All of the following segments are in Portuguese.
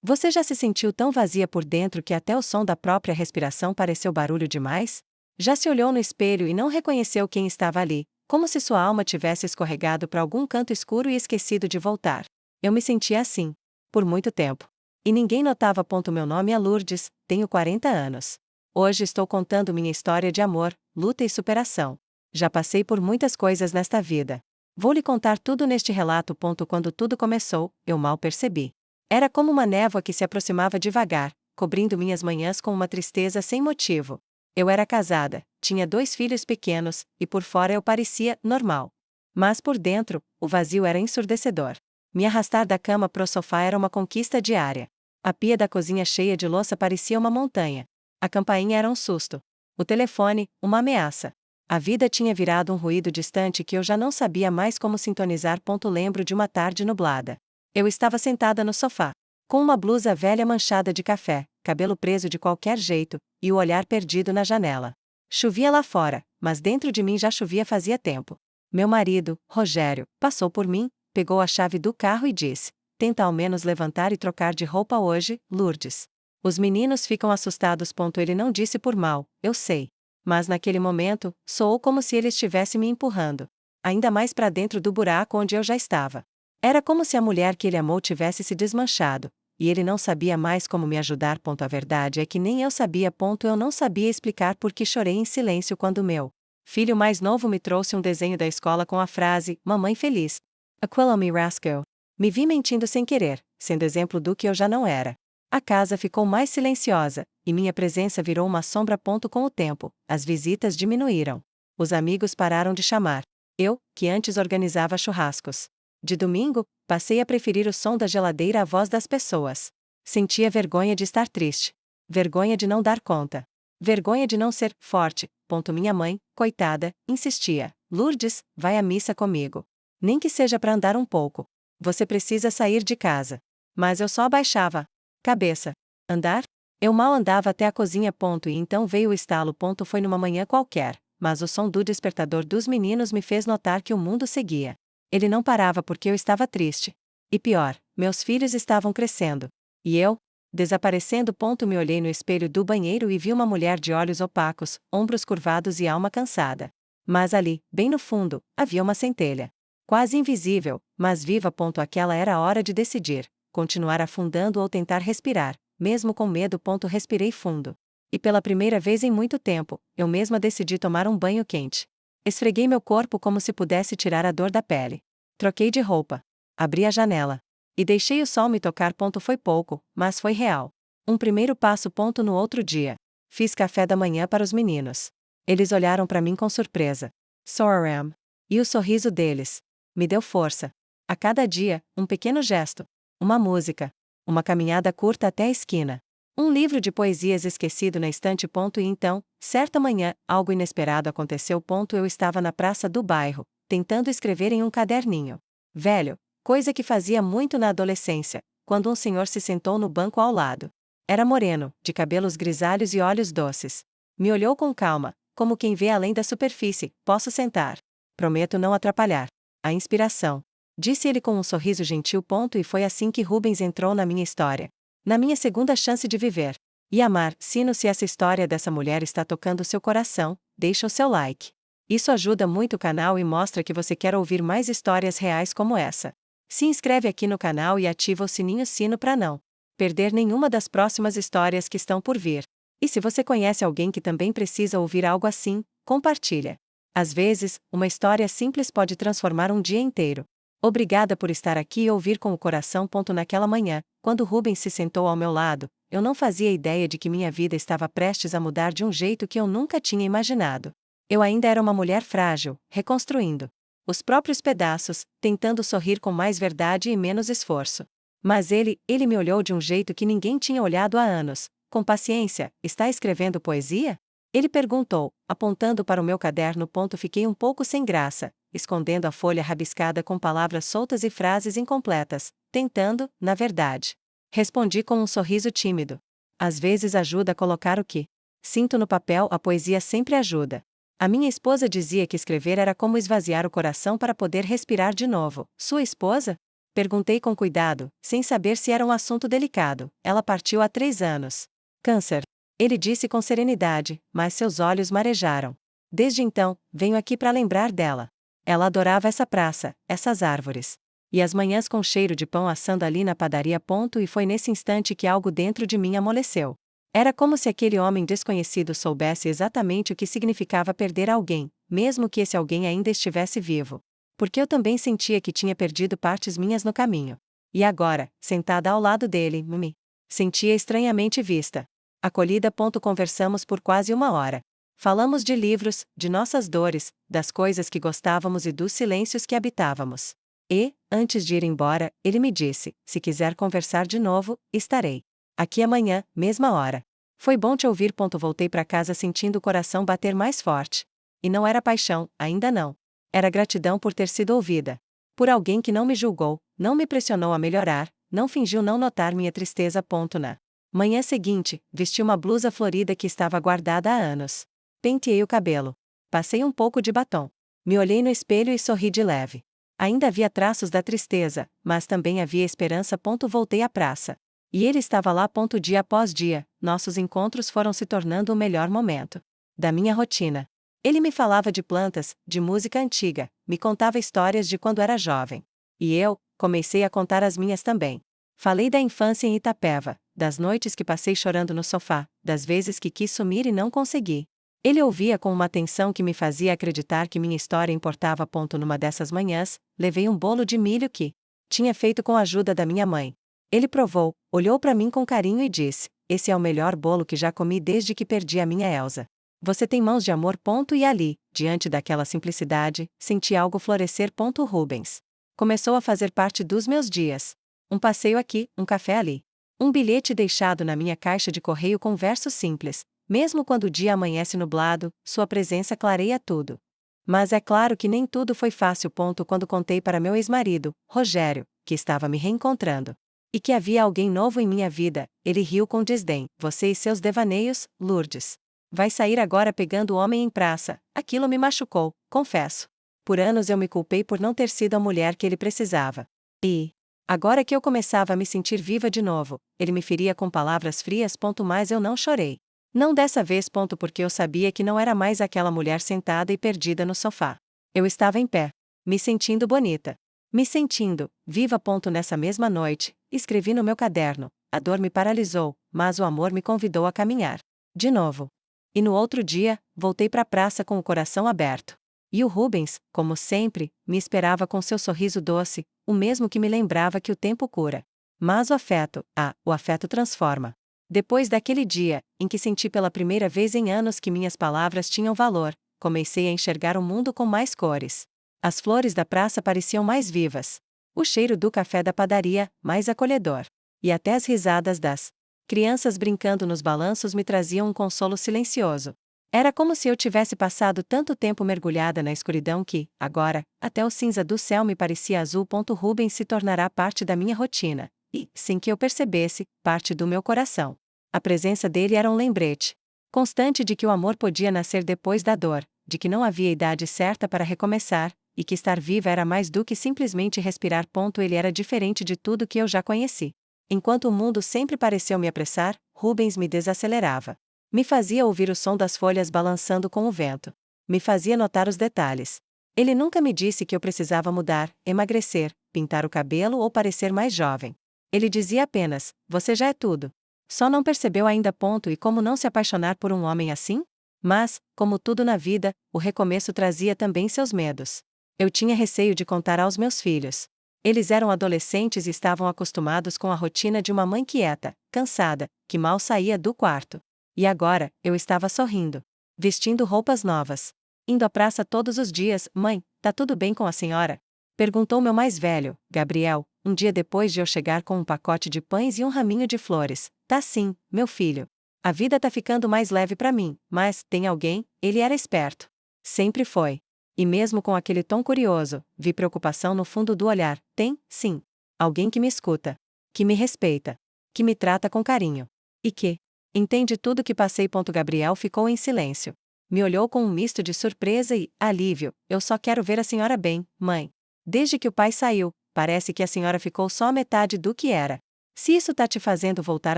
Você já se sentiu tão vazia por dentro que até o som da própria respiração pareceu barulho demais? Já se olhou no espelho e não reconheceu quem estava ali, como se sua alma tivesse escorregado para algum canto escuro e esquecido de voltar? Eu me sentia assim, por muito tempo. E ninguém notava. Meu nome é Lourdes, tenho 40 anos. Hoje estou contando minha história de amor, luta e superação. Já passei por muitas coisas nesta vida. Vou lhe contar tudo neste relato. Quando tudo começou, eu mal percebi. Era como uma névoa que se aproximava devagar, cobrindo minhas manhãs com uma tristeza sem motivo. Eu era casada, tinha 2 filhos pequenos, e por fora eu parecia normal. Mas por dentro, o vazio era ensurdecedor. Me arrastar da cama pro sofá era uma conquista diária. A pia da cozinha cheia de louça parecia uma montanha. A campainha era um susto. O telefone, uma ameaça. A vida tinha virado um ruído distante que eu já não sabia mais como sintonizar. Lembro de uma tarde nublada. Eu estava sentada no sofá, com uma blusa velha manchada de café, cabelo preso de qualquer jeito, e o olhar perdido na janela. Chovia lá fora, mas dentro de mim já chovia fazia tempo. Meu marido, Rogério, passou por mim, pegou a chave do carro e disse: "Tenta ao menos levantar e trocar de roupa hoje, Lourdes." Os meninos ficam assustados. Ele não disse por mal, eu sei. Mas naquele momento, soou como se ele estivesse me empurrando ainda mais para dentro do buraco onde eu já estava. Era como se a mulher que ele amou tivesse se desmanchado, e ele não sabia mais como me ajudar. A verdade é que nem eu sabia. Eu não sabia explicar por que chorei em silêncio quando meu filho mais novo me trouxe um desenho da escola com a frase: "Mamãe feliz." Aquilo me rascou. Me vi mentindo sem querer, sendo exemplo do que eu já não era. A casa ficou mais silenciosa, e minha presença virou uma sombra. Com o tempo, as visitas diminuíram. Os amigos pararam de chamar. Eu, que antes organizava churrascos de domingo, passei a preferir o som da geladeira à voz das pessoas. Sentia vergonha de estar triste. Vergonha de não dar conta. Vergonha de não ser forte. Minha mãe, coitada, insistia: "Lourdes, vai à missa comigo. Nem que seja para andar um pouco. Você precisa sair de casa." Mas eu só abaixava cabeça. Andar? Eu mal andava até a cozinha. E então veio o estalo. Foi numa manhã qualquer, mas o som do despertador dos meninos me fez notar que o mundo seguia. Ele não parava porque eu estava triste. E pior, meus filhos estavam crescendo. E eu? Desaparecendo. Me olhei no espelho do banheiro e vi uma mulher de olhos opacos, ombros curvados e alma cansada. Mas ali, bem no fundo, havia uma centelha. Quase invisível, mas viva. Aquela era a hora de decidir: continuar afundando ou tentar respirar, mesmo com medo. Respirei fundo. E pela primeira vez em muito tempo, eu mesma decidi tomar um banho quente. Esfreguei meu corpo como se pudesse tirar a dor da pele. Troquei de roupa. Abri a janela. E deixei o sol me tocar. Foi pouco, mas foi real. Um primeiro passo. No outro dia, fiz café da manhã para os meninos. Eles olharam para mim com surpresa. Soram. E o sorriso deles me deu força. A cada dia, um pequeno gesto. Uma música. Uma caminhada curta até a esquina. Um livro de poesias esquecido na estante. E então, certa manhã, algo inesperado aconteceu. Eu estava na praça do bairro, tentando escrever em um caderninho velho, coisa que fazia muito na adolescência, quando um senhor se sentou no banco ao lado. Era moreno, de cabelos grisalhos e olhos doces. Me olhou com calma, como quem vê além da superfície. "Posso sentar? Prometo não atrapalhar a inspiração", disse ele com um sorriso gentil. E foi assim que Rubens entrou na minha história. Na minha segunda chance de viver e amar. Se essa história dessa mulher está tocando seu coração, deixa o seu like. Isso ajuda muito o canal e mostra que você quer ouvir mais histórias reais como essa. Se inscreve aqui no canal e ativa o sino para não perder nenhuma das próximas histórias que estão por vir. E se você conhece alguém que também precisa ouvir algo assim, compartilha. Às vezes, uma história simples pode transformar um dia inteiro. Obrigada por estar aqui e ouvir com o coração. Naquela manhã, quando Rubens se sentou ao meu lado, eu não fazia ideia de que minha vida estava prestes a mudar de um jeito que eu nunca tinha imaginado. Eu ainda era uma mulher frágil, reconstruindo os próprios pedaços, tentando sorrir com mais verdade e menos esforço. Mas ele me olhou de um jeito que ninguém tinha olhado há anos. "Com paciência, está escrevendo poesia?" Ele perguntou, apontando para o meu caderno. Fiquei um pouco sem graça, escondendo a folha rabiscada com palavras soltas e frases incompletas, tentando, na verdade. Respondi com um sorriso tímido. "Às vezes ajuda a colocar o que sinto no papel. A poesia sempre ajuda." A minha esposa dizia que escrever era como esvaziar o coração para poder respirar de novo. Sua esposa? Perguntei com cuidado, sem saber se era um assunto delicado. Ela partiu há 3 anos. Câncer. Ele disse com serenidade, mas seus olhos marejaram. Desde então, venho aqui para lembrar dela. Ela adorava essa praça, essas árvores. E as manhãs com cheiro de pão assando ali na padaria. E foi nesse instante que algo dentro de mim amoleceu. Era como se aquele homem desconhecido soubesse exatamente o que significava perder alguém, mesmo que esse alguém ainda estivesse vivo. Porque eu também sentia que tinha perdido partes minhas no caminho. E agora, sentada ao lado dele, me sentia estranhamente vista. Acolhida. Conversamos por quase 1 hora. Falamos de livros, de nossas dores, das coisas que gostávamos e dos silêncios que habitávamos. E, antes de ir embora, ele me disse: se quiser conversar de novo, estarei aqui amanhã, mesma hora. Foi bom te ouvir. Voltei para casa sentindo o coração bater mais forte. E não era paixão, ainda não. Era gratidão por ter sido ouvida. Por alguém que não me julgou, não me pressionou a melhorar, não fingiu não notar minha tristeza. Na manhã seguinte, vesti uma blusa florida que estava guardada há anos. Penteei o cabelo. Passei um pouco de batom. Me olhei no espelho e sorri de leve. Ainda havia traços da tristeza, mas também havia esperança. Voltei à praça. E ele estava lá. Dia após dia, nossos encontros foram se tornando o melhor momento da minha rotina. Ele me falava de plantas, de música antiga, me contava histórias de quando era jovem. E eu comecei a contar as minhas também. Falei da infância em Itapeva, das noites que passei chorando no sofá, das vezes que quis sumir e não consegui. Ele ouvia com uma atenção que me fazia acreditar que minha história importava. Numa dessas manhãs, levei um bolo de milho que tinha feito com a ajuda da minha mãe. Ele provou, olhou para mim com carinho e disse: esse é o melhor bolo que já comi desde que perdi a minha Elsa. Você tem mãos de amor. E ali, diante daquela simplicidade, senti algo florescer. Rubens começou a fazer parte dos meus dias. Um passeio aqui, um café ali. Um bilhete deixado na minha caixa de correio com versos simples: mesmo quando o dia amanhece nublado, sua presença clareia tudo. Mas é claro que nem tudo foi fácil. Quando contei para meu ex-marido, Rogério, que estava me reencontrando e que havia alguém novo em minha vida, ele riu com desdém: você e seus devaneios, Lourdes. Vai sair agora pegando o homem em praça. Aquilo me machucou, confesso. Por anos eu me culpei por não ter sido a mulher que ele precisava. E, agora que eu começava a me sentir viva de novo, ele me feria com palavras frias. Mas eu não chorei. Não dessa vez. Porque eu sabia que não era mais aquela mulher sentada e perdida no sofá. Eu estava em pé, me sentindo bonita. Me sentindo viva. Nessa mesma noite, escrevi no meu caderno: a dor me paralisou, mas o amor me convidou a caminhar de novo. E no outro dia, voltei para a praça com o coração aberto. E o Rubens, como sempre, me esperava com seu sorriso doce, o mesmo que me lembrava que o tempo cura. Mas o afeto transforma. Depois daquele dia, em que senti pela primeira vez em anos que minhas palavras tinham valor, comecei a enxergar o mundo com mais cores. As flores da praça pareciam mais vivas. O cheiro do café da padaria, mais acolhedor. E até as risadas das crianças brincando nos balanços me traziam um consolo silencioso. Era como se eu tivesse passado tanto tempo mergulhada na escuridão que, agora, até o cinza do céu me parecia azul. Rubens se tornará parte da minha rotina, e, sem que eu percebesse, parte do meu coração. A presença dele era um lembrete constante de que o amor podia nascer depois da dor, de que não havia idade certa para recomeçar, e que estar viva era mais do que simplesmente respirar. Ele era diferente de tudo que eu já conheci. Enquanto o mundo sempre pareceu me apressar, Rubens me desacelerava. Me fazia ouvir o som das folhas balançando com o vento. Me fazia notar os detalhes. Ele nunca me disse que eu precisava mudar, emagrecer, pintar o cabelo ou parecer mais jovem. Ele dizia apenas: você já é tudo. Só não percebeu ainda. E como não se apaixonar por um homem assim? Mas, como tudo na vida, o recomeço trazia também seus medos. Eu tinha receio de contar aos meus filhos. Eles eram adolescentes e estavam acostumados com a rotina de uma mãe quieta, cansada, que mal saía do quarto. E agora, eu estava sorrindo, vestindo roupas novas, indo à praça todos os dias. Mãe, tá tudo bem com a senhora? Perguntou meu mais velho, Gabriel, um dia depois de eu chegar com um pacote de pães e um raminho de flores. Tá sim, meu filho. A vida tá ficando mais leve pra mim, mas, tem alguém? Ele era esperto. Sempre foi. E mesmo com aquele tom curioso, vi preocupação no fundo do olhar. Tem, sim. Alguém que me escuta. Que me respeita. Que me trata com carinho. E que entende tudo que passei. Gabriel ficou em silêncio. Me olhou com um misto de surpresa e alívio. Eu só quero ver a senhora bem, mãe. Desde que o pai saiu, parece que a senhora ficou só a metade do que era. Se isso tá te fazendo voltar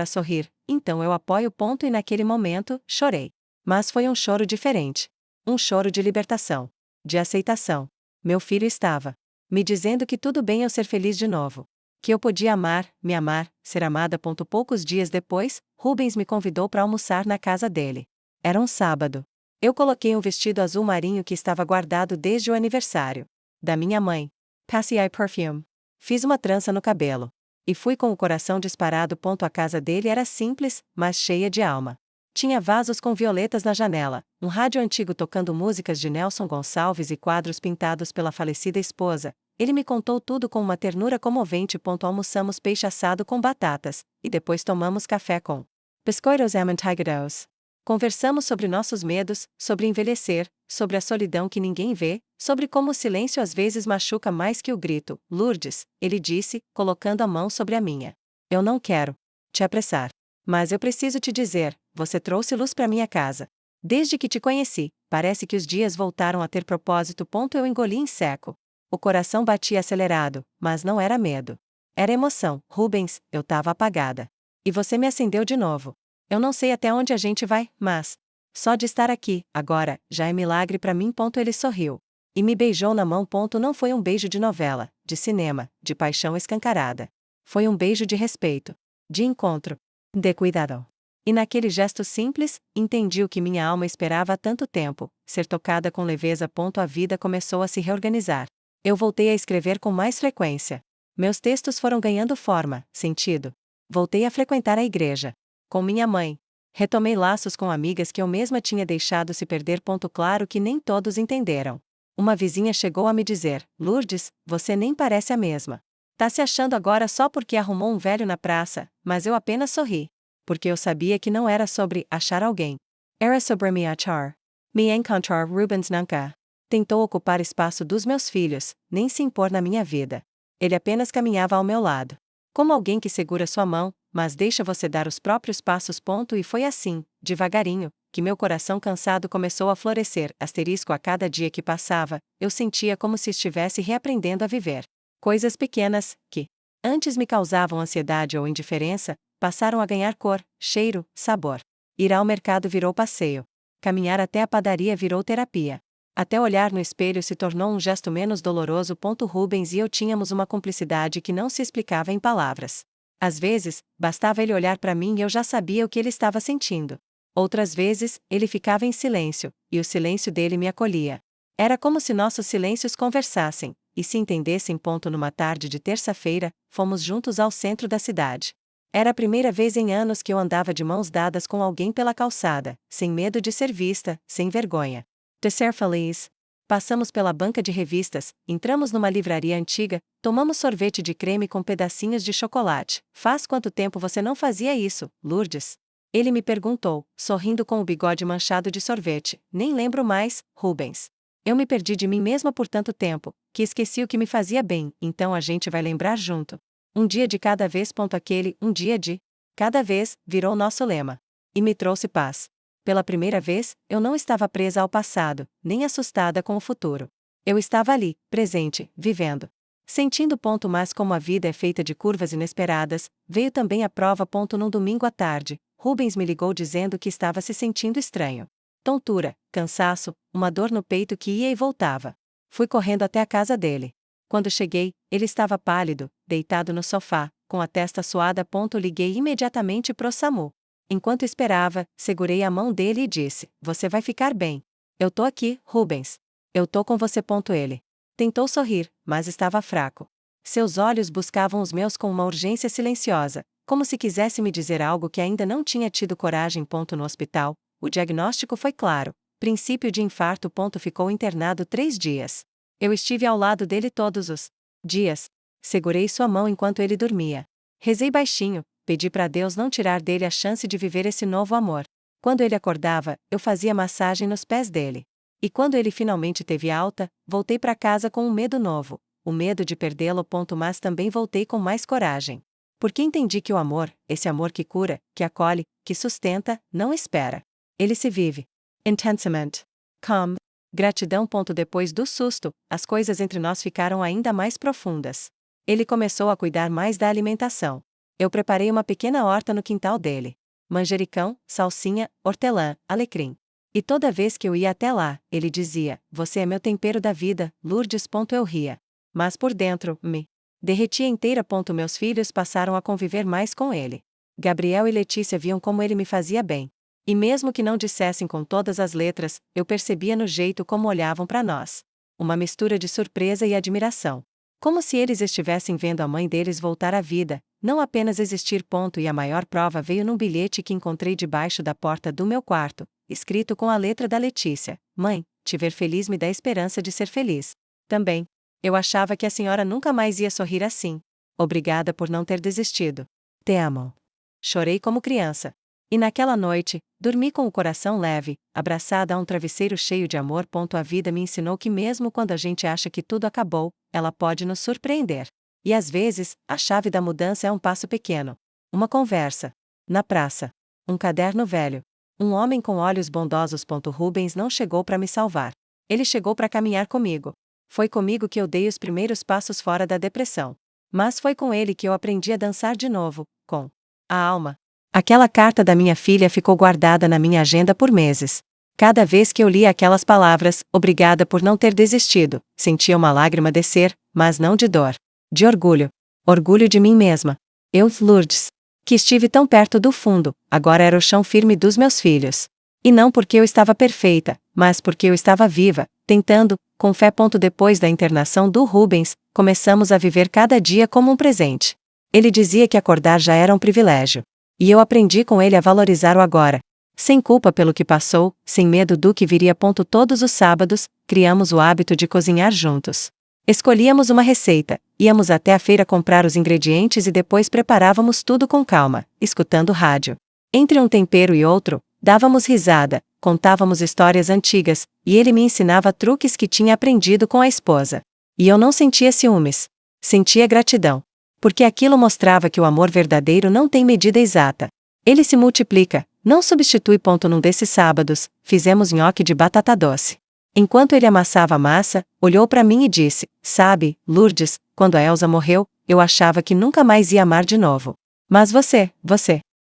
a sorrir, então eu apoio. E naquele momento, chorei. Mas foi um choro diferente. Um choro de libertação. De aceitação. Meu filho estava me dizendo que tudo bem eu ser feliz de novo. Que eu podia amar, me amar, ser amada. Poucos dias depois, Rubens me convidou para almoçar na casa dele. Era um sábado. Eu coloquei um vestido azul marinho que estava guardado desde o aniversário da minha mãe. Passei perfume. Fiz uma trança no cabelo. E fui com o coração disparado. A casa dele era simples, mas cheia de alma. Tinha vasos com violetas na janela, um rádio antigo tocando músicas de Nelson Gonçalves e quadros pintados pela falecida esposa. Ele me contou tudo com uma ternura comovente. Almoçamos peixe assado com batatas, e depois tomamos café com biscoitos amanteigados. Conversamos sobre nossos medos, sobre envelhecer, sobre a solidão que ninguém vê, sobre como o silêncio às vezes machuca mais que o grito. Lourdes, ele disse, colocando a mão sobre a minha. Eu não quero te apressar. Mas eu preciso te dizer, você trouxe luz para minha casa. Desde que te conheci, parece que os dias voltaram a ter propósito. Eu engoli em seco. O coração batia acelerado, mas não era medo. Era emoção. Rubens, eu tava apagada. E você me acendeu de novo. Eu não sei até onde a gente vai, mas só de estar aqui, agora, já é milagre para mim. Ele sorriu. E me beijou na mão. Não foi um beijo de novela, de cinema, de paixão escancarada. Foi um beijo de respeito. De encontro. De cuidado. E naquele gesto simples, entendi o que minha alma esperava há tanto tempo, ser tocada com leveza. A vida começou a se reorganizar. Eu voltei a escrever com mais frequência. Meus textos foram ganhando forma, sentido. Voltei a frequentar a igreja. Com minha mãe. Retomei laços com amigas que eu mesma tinha deixado se perder. Claro que nem todos entenderam. Uma vizinha chegou a me dizer: Lourdes, você nem parece a mesma. Tá se achando agora só porque arrumou um velho na praça, mas eu apenas sorri. Porque eu sabia que não era sobre achar alguém. Era sobre me achar. Me encontrar. Rubens nunca tentou ocupar espaço dos meus filhos, nem se impor na minha vida. Ele apenas caminhava ao meu lado. Como alguém que segura sua mão, mas deixa você dar os próprios passos. E foi assim, devagarinho, que meu coração cansado começou a florescer. A cada dia que passava, eu sentia como se estivesse reaprendendo a viver. Coisas pequenas, que antes me causavam ansiedade ou indiferença, passaram a ganhar cor, cheiro, sabor. Ir ao mercado virou passeio. Caminhar até a padaria virou terapia. Até olhar no espelho se tornou um gesto menos doloroso. Rubens e eu tínhamos uma cumplicidade que não se explicava em palavras. Às vezes, bastava ele olhar para mim e eu já sabia o que ele estava sentindo. Outras vezes, ele ficava em silêncio, e o silêncio dele me acolhia. Era como se nossos silêncios conversassem, e se entendessem. Numa tarde de terça-feira, fomos juntos ao centro da cidade. Era a primeira vez em anos que eu andava de mãos dadas com alguém pela calçada, sem medo de ser vista, sem vergonha de ser feliz. Passamos pela banca de revistas, entramos numa livraria antiga, tomamos sorvete de creme com pedacinhos de chocolate. Faz quanto tempo você não fazia isso, Lourdes? Ele me perguntou, sorrindo com o bigode manchado de sorvete. Nem lembro mais, Rubens. Eu me perdi de mim mesma por tanto tempo, que esqueci o que me fazia bem. Então a gente vai lembrar junto. Um dia de cada vez. Aquele um dia de cada vez virou nosso lema. E me trouxe paz. Pela primeira vez, eu não estava presa ao passado, nem assustada com o futuro. Eu estava ali, presente, vivendo. Sentindo. Mas como a vida é feita de curvas inesperadas, veio também a prova. Num domingo à tarde, Rubens me ligou dizendo que estava se sentindo estranho. Tontura, cansaço, uma dor no peito que ia e voltava. Fui correndo até a casa dele. Quando cheguei, ele estava pálido, deitado no sofá, com a testa suada. Liguei imediatamente pro SAMU. Enquanto esperava, segurei a mão dele e disse: Você vai ficar bem. Eu tô aqui, Rubens. Eu tô com você. Ele tentou sorrir, mas estava fraco. Seus olhos buscavam os meus com uma urgência silenciosa, como se quisesse me dizer algo que ainda não tinha tido coragem. No hospital, o diagnóstico foi claro: princípio de infarto. Ficou internado 3 dias. Eu estive ao lado dele todos os dias. Segurei sua mão enquanto ele dormia. Rezei baixinho, pedi para Deus não tirar dele a chance de viver esse novo amor. Quando ele acordava, eu fazia massagem nos pés dele. E quando ele finalmente teve alta, voltei para casa com um medo novo, o medo de perdê-lo. Mas também voltei com mais coragem. Porque entendi que o amor, esse amor que cura, que acolhe, que sustenta, não espera. Ele se vive intensamente. Calm. Gratidão. Depois do susto, as coisas entre nós ficaram ainda mais profundas. Ele começou a cuidar mais da alimentação. Eu preparei uma pequena horta no quintal dele. Manjericão, salsinha, hortelã, alecrim. E toda vez que eu ia até lá, ele dizia: "Você é meu tempero da vida, Lourdes." Eu ria. Mas por dentro, me derretia inteira. Meus filhos passaram a conviver mais com ele. Gabriel e Letícia viam como ele me fazia bem. E mesmo que não dissessem com todas as letras, eu percebia no jeito como olhavam para nós. Uma mistura de surpresa e admiração. Como se eles estivessem vendo a mãe deles voltar à vida, não apenas existir. E a maior prova veio num bilhete que encontrei debaixo da porta do meu quarto, escrito com a letra da Letícia: "Mãe, te ver feliz me dá esperança de ser feliz." Também. Eu achava que a senhora nunca mais ia sorrir assim. Obrigada por não ter desistido. Te amo. Chorei como criança. E naquela noite, dormi com o coração leve, abraçada a um travesseiro cheio de amor. A vida me ensinou que mesmo quando a gente acha que tudo acabou, ela pode nos surpreender. E às vezes, a chave da mudança é um passo pequeno. Uma conversa. Na praça. Um caderno velho. Um homem com olhos bondosos. Rubens não chegou para me salvar. Ele chegou para caminhar comigo. Foi comigo que eu dei os primeiros passos fora da depressão. Mas foi com ele que eu aprendi a dançar de novo, com a alma. Aquela carta da minha filha ficou guardada na minha agenda por meses. Cada vez que eu lia aquelas palavras, "Obrigada por não ter desistido", sentia uma lágrima descer, mas não de dor. De orgulho. Orgulho de mim mesma. Eu, Lourdes, que estive tão perto do fundo, agora era o chão firme dos meus filhos. E não porque eu estava perfeita, mas porque eu estava viva, tentando, com fé. Depois da internação do Rubens, começamos a viver cada dia como um presente. Ele dizia que acordar já era um privilégio. E eu aprendi com ele a valorizar o agora. Sem culpa pelo que passou, sem medo do que viria. Todos os sábados, criamos o hábito de cozinhar juntos. Escolhíamos uma receita, íamos até a feira comprar os ingredientes e depois preparávamos tudo com calma, escutando rádio. Entre um tempero e outro, dávamos risada, contávamos histórias antigas, e ele me ensinava truques que tinha aprendido com a esposa. E eu não sentia ciúmes. Sentia gratidão. Porque aquilo mostrava que o amor verdadeiro não tem medida exata. Ele se multiplica, não substitui. Num desses sábados, fizemos nhoque de batata doce. Enquanto ele amassava a massa, olhou para mim e disse: "Sabe, Lourdes, quando a Elsa morreu, eu achava que nunca mais ia amar de novo. Mas você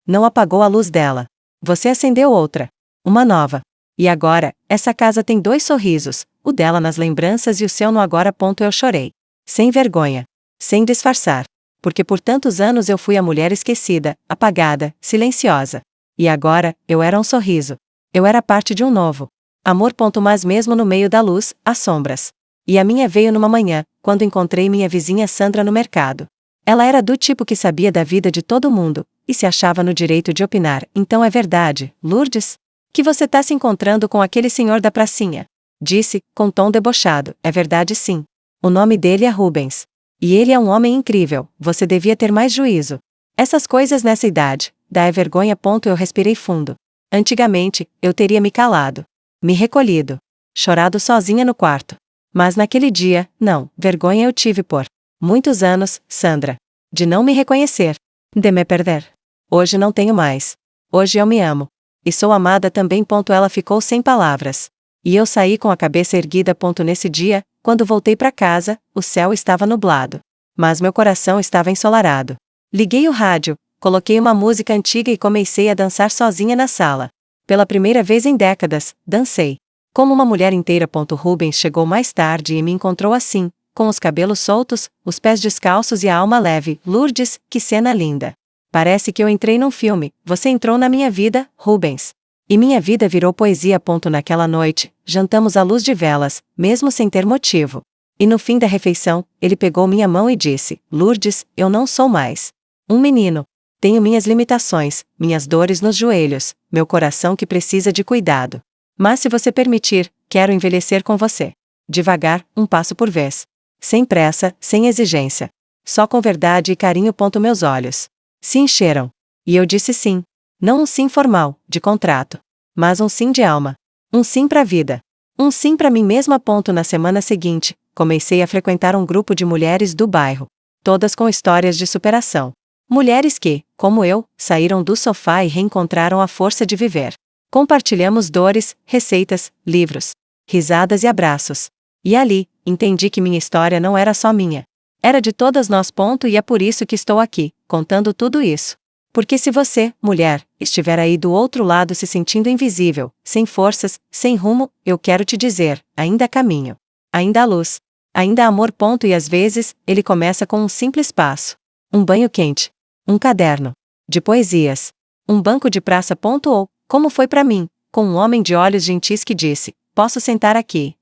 não apagou a luz dela. Você acendeu outra. Uma nova. E agora, essa casa tem 2 sorrisos, o dela nas lembranças e o seu no agora." Eu chorei. Sem vergonha. Sem disfarçar. Porque por tantos anos eu fui a mulher esquecida, apagada, silenciosa. E agora, eu era um sorriso. Eu era parte de um novo amor. Mas mesmo no meio da luz, há sombras. E a minha veio numa manhã, quando encontrei minha vizinha Sandra no mercado. Ela era do tipo que sabia da vida de todo mundo, e se achava no direito de opinar. "Então é verdade, Lourdes, que você tá se encontrando com aquele senhor da pracinha?" Disse, com tom debochado. "É verdade, sim. O nome dele é Rubens. E ele é um homem incrível, você devia ter mais juízo. Essas coisas nessa idade, dá vergonha." Eu respirei fundo. Antigamente, eu teria me calado. Me recolhido. Chorado sozinha no quarto. Mas naquele dia, não, vergonha eu tive por muitos anos, Sandra. De não me reconhecer. De me perder. Hoje não tenho mais. Hoje eu me amo. E sou amada também. Ela ficou sem palavras. E eu saí com a cabeça erguida. Nesse dia, quando voltei para casa, o céu estava nublado. Mas meu coração estava ensolarado. Liguei o rádio, coloquei uma música antiga e comecei a dançar sozinha na sala. Pela primeira vez em décadas, dancei. Como uma mulher inteira. Rubens chegou mais tarde e me encontrou assim, com os cabelos soltos, os pés descalços e a alma leve. "Lourdes, que cena linda. Parece que eu entrei num filme. Você entrou na minha vida, Rubens." E minha vida virou poesia. Naquela noite, jantamos à luz de velas, mesmo sem ter motivo. E no fim da refeição, ele pegou minha mão e disse: "Lourdes, eu não sou mais um menino. Tenho minhas limitações, minhas dores nos joelhos, meu coração que precisa de cuidado. Mas se você permitir, quero envelhecer com você. Devagar, um passo por vez. Sem pressa, sem exigência. Só com verdade e carinho." Meus olhos se encheram. E eu disse sim. Não um sim formal, de contrato. Mas um sim de alma. Um sim pra vida. Um sim pra mim mesma. Na semana seguinte, comecei a frequentar um grupo de mulheres do bairro. Todas com histórias de superação. Mulheres que, como eu, saíram do sofá e reencontraram a força de viver. Compartilhamos dores, receitas, livros, risadas e abraços. E ali, entendi que minha história não era só minha. Era de todas nós. E é por isso que estou aqui, contando tudo isso. Porque se você, mulher, estiver aí do outro lado se sentindo invisível, sem forças, sem rumo, eu quero te dizer, ainda há caminho. Ainda há luz. Ainda há amor. E às vezes, ele começa com um simples passo. Um banho quente. Um caderno de poesias. Um banco de praça. Ou, como foi para mim, com um homem de olhos gentis que disse, posso sentar aqui.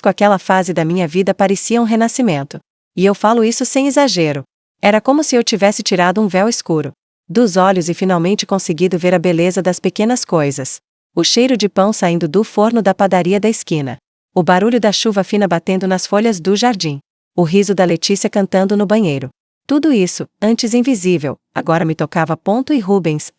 Aquela fase da minha vida parecia um renascimento. E eu falo isso sem exagero. Era como se eu tivesse tirado um véu escuro dos olhos e finalmente conseguido ver a beleza das pequenas coisas. O cheiro de pão saindo do forno da padaria da esquina. O barulho da chuva fina batendo nas folhas do jardim. O riso da Letícia cantando no banheiro. Tudo isso, antes invisível, agora me tocava. E Rubens,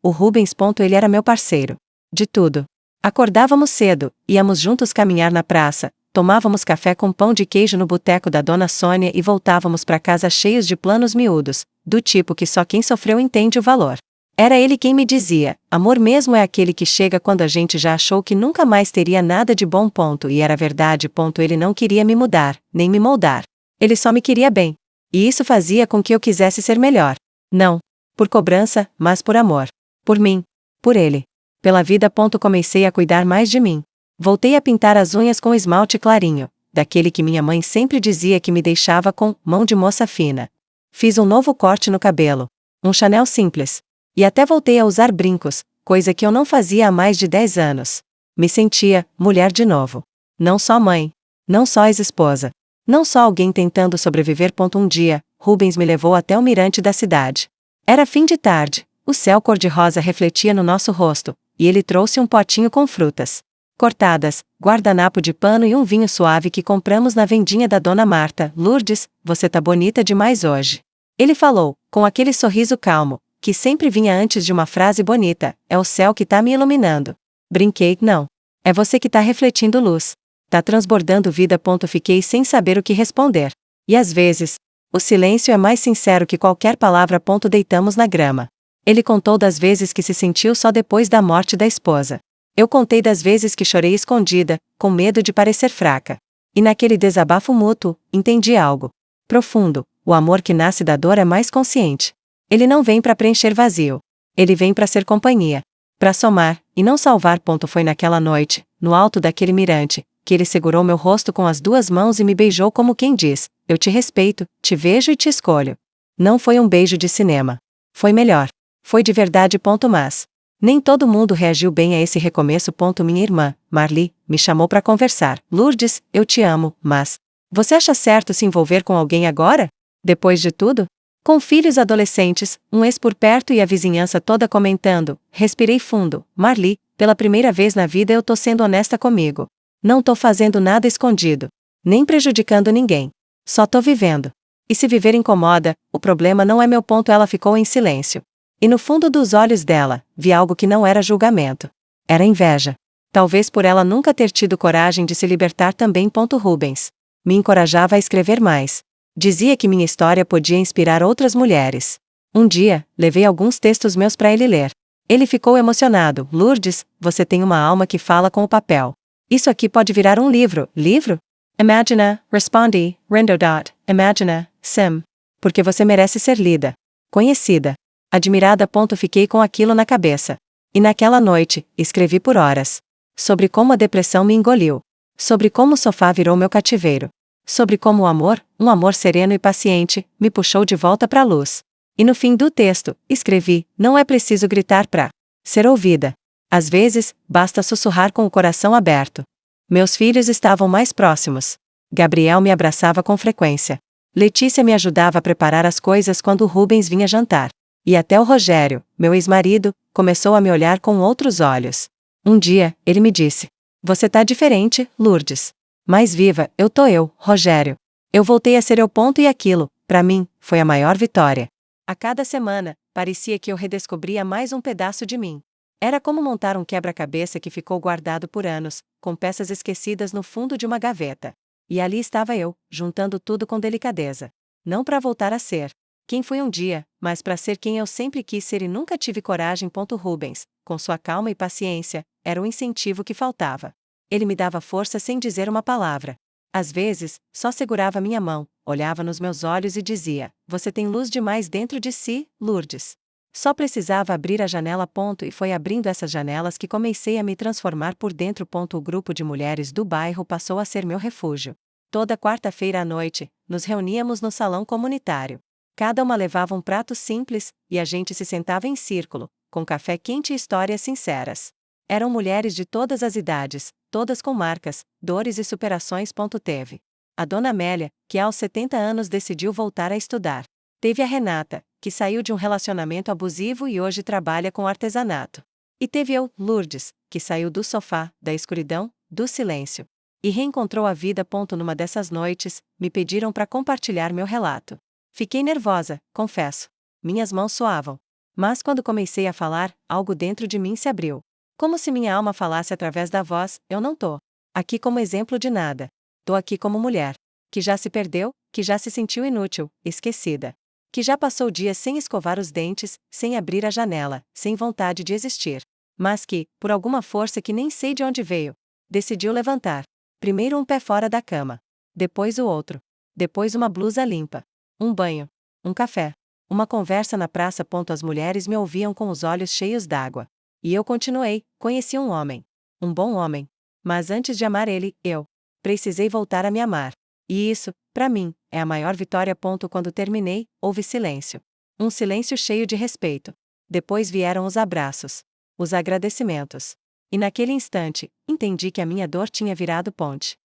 o Rubens. Ele era meu parceiro. De tudo. Acordávamos cedo, íamos juntos caminhar na praça, tomávamos café com pão de queijo no boteco da Dona Sônia e voltávamos para casa cheios de planos miúdos, do tipo que só quem sofreu entende o valor. Era ele quem me dizia, amor mesmo é aquele que chega quando a gente já achou que nunca mais teria nada de bom. E era verdade. Ele não queria me mudar, nem me moldar. Ele só me queria bem. E isso fazia com que eu quisesse ser melhor. Não por cobrança, mas por amor. Por mim. Por ele. Pela vida. Comecei a cuidar mais de mim. Voltei a pintar as unhas com esmalte clarinho, daquele que minha mãe sempre dizia que me deixava com mão de moça fina. Fiz um novo corte no cabelo. Um Chanel simples. E até voltei a usar brincos, coisa que eu não fazia há mais de 10 anos. Me sentia mulher de novo. Não só mãe. Não só ex-esposa. Não só alguém tentando sobreviver. Um dia, Rubens me levou até o mirante da cidade. Era fim de tarde, o céu cor-de-rosa refletia no nosso rosto, e ele trouxe um potinho com frutas cortadas, guardanapo de pano e um vinho suave que compramos na vendinha da Dona Marta. Lourdes, você tá bonita demais hoje. Ele falou, com aquele sorriso calmo, que sempre vinha antes de uma frase bonita, é o céu que tá me iluminando. Brinquei, não. É você que tá refletindo luz. Tá transbordando vida. Fiquei sem saber o que responder. E às vezes, o silêncio é mais sincero que qualquer palavra. Deitamos na grama. Ele contou das vezes que se sentiu só depois da morte da esposa. Eu contei das vezes que chorei escondida, com medo de parecer fraca. E naquele desabafo mútuo, entendi algo profundo: o amor que nasce da dor é mais consciente. Ele não vem para preencher vazio. Ele vem para ser companhia. Para somar, e não salvar. Foi naquela noite, no alto daquele mirante, que ele segurou meu rosto com as 2 mãos e me beijou como quem diz, eu te respeito, te vejo e te escolho. Não foi um beijo de cinema. Foi melhor. Foi de verdade. Mas nem todo mundo reagiu bem a esse recomeço. Minha irmã, Marli, me chamou para conversar. Lourdes, eu te amo, mas você acha certo se envolver com alguém agora? Depois de tudo? Com filhos adolescentes, um ex por perto e a vizinhança toda comentando. Respirei fundo. Marli, pela primeira vez na vida eu tô sendo honesta comigo. Não tô fazendo nada escondido. Nem prejudicando ninguém. Só tô vivendo. E se viver incomoda, o problema não é meu. Ela ficou em silêncio. E no fundo dos olhos dela, vi algo que não era julgamento. Era inveja. Talvez por ela nunca ter tido coragem de se libertar também. Rubens me encorajava a escrever mais. Dizia que minha história podia inspirar outras mulheres. Um dia, levei alguns textos meus para ele ler. Ele ficou emocionado. Lourdes, você tem uma alma que fala com o papel. Isso aqui pode virar um livro. Livro? Imagina, respondi, Rendodot, imagina, sim. Porque você merece ser lida. Conhecida. Admirada. Fiquei com aquilo na cabeça. E naquela noite, escrevi por horas. Sobre como a depressão me engoliu. Sobre como o sofá virou meu cativeiro. Sobre como o amor, um amor sereno e paciente, me puxou de volta para a luz. E no fim do texto, escrevi, não é preciso gritar para ser ouvida. Às vezes, basta sussurrar com o coração aberto. Meus filhos estavam mais próximos. Gabriel me abraçava com frequência. Letícia me ajudava a preparar as coisas quando o Rubens vinha jantar. E até o Rogério, meu ex-marido, começou a me olhar com outros olhos. Um dia, ele me disse: você tá diferente, Lourdes. Mais viva, eu tô eu, Rogério. Eu voltei a ser eu. E aquilo, pra mim, foi a maior vitória. A cada semana, parecia que eu redescobria mais um pedaço de mim. Era como montar um quebra-cabeça que ficou guardado por anos, com peças esquecidas no fundo de uma gaveta. E ali estava eu, juntando tudo com delicadeza. Não para voltar a ser quem fui um dia, mas para ser quem eu sempre quis ser e nunca tive coragem. Rubens, com sua calma e paciência, era o incentivo que faltava. Ele me dava força sem dizer uma palavra. Às vezes, só segurava minha mão, olhava nos meus olhos e dizia: "Você tem luz demais dentro de si, Lourdes." Só precisava abrir a janela. E foi abrindo essas janelas que comecei a me transformar por dentro. O grupo de mulheres do bairro passou a ser meu refúgio. Toda quarta-feira à noite, nos reuníamos no salão comunitário. Cada uma levava um prato simples, e a gente se sentava em círculo, com café quente e histórias sinceras. Eram mulheres de todas as idades, todas com marcas, dores e superações. Teve a Dona Amélia, que aos 70 anos decidiu voltar a estudar. Teve a Renata, que saiu de um relacionamento abusivo e hoje trabalha com artesanato. E teve eu, Lourdes, que saiu do sofá, da escuridão, do silêncio. E reencontrou a vida. Numa dessas noites, me pediram para compartilhar meu relato. Fiquei nervosa, confesso. Minhas mãos suavam. Mas quando comecei a falar, algo dentro de mim se abriu. Como se minha alma falasse através da voz: "Eu não tô aqui como exemplo de nada. Tô aqui como mulher que já se perdeu, que já se sentiu inútil, esquecida. Que já passou dias sem escovar os dentes, sem abrir a janela, sem vontade de existir. Mas que, por alguma força que nem sei de onde veio, decidiu levantar. Primeiro um pé fora da cama. Depois o outro. Depois uma blusa limpa. Um banho. Um café. Uma conversa na praça. As mulheres me ouviam com os olhos cheios d'água. E eu continuei: conheci um homem. Um bom homem. Mas antes de amar ele, eu precisei voltar a me amar. E isso, para mim, é a maior vitória. Quando terminei, houve silêncio. Um silêncio cheio de respeito. Depois vieram os abraços. Os agradecimentos. E naquele instante, entendi que a minha dor tinha virado ponte.